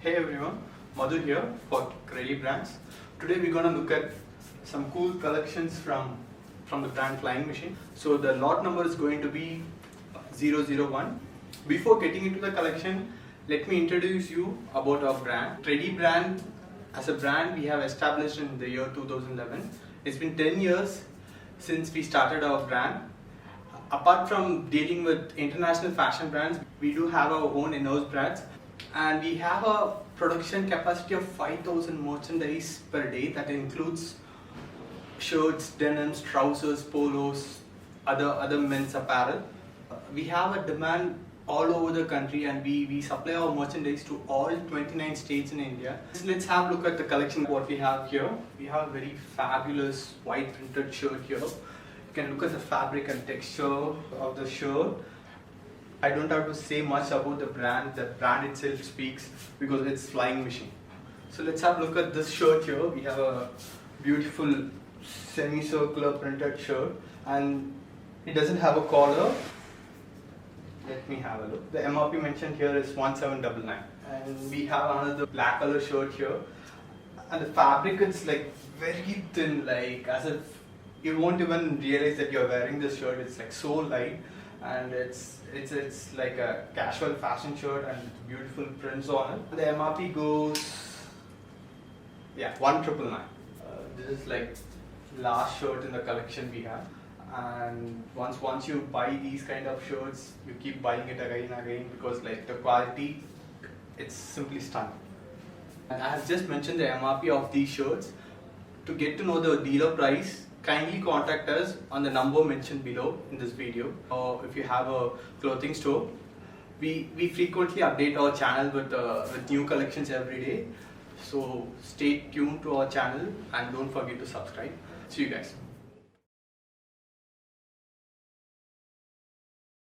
Hey everyone, Madhu here for Kreddy brands. Today we're gonna look at some cool collections from the brand Flying Machine. So the lot number is going to be 001. Before getting into the collection, let me introduce you about our brand. Kreddy brand, as a brand, we have established in the year 2011. It's been 10 years since we started our brand. Apart from dealing with international fashion brands, we do have our own in-house brands, and we have a production capacity of 5,000 merchandise per day. That includes shirts, denims, trousers, polos, other men's apparel. We have a demand all over the country, and we supply our merchandise to all 29 states in India. Let's have a look at the collection. What we have here, we have a very fabulous white printed shirt here. You can look at the fabric and texture of the shirt. I don't have to say much about the brand itself speaks because it's Flying Machine. So let's have a look at this shirt here. We have a beautiful semicircular printed shirt, and it doesn't have a collar. Let me have a look. The MRP mentioned here is 1799, and we have another black color shirt here, and the fabric is like very thin, like as if you won't even realize that you're wearing this shirt. It's like so light, and it's like a casual fashion shirt and beautiful prints on it. The MRP goes 1999. This is like last shirt in the collection we have, and once you buy these kind of shirts, you keep buying it again and again because like the quality, it's simply stunning. And I have just mentioned the MRP of these shirts. To get to know the dealer price, kindly contact us on the number mentioned below in this video. Or if you have a clothing store, we frequently update our channel with new collections every day. So stay tuned to our channel and don't forget to subscribe. See you guys.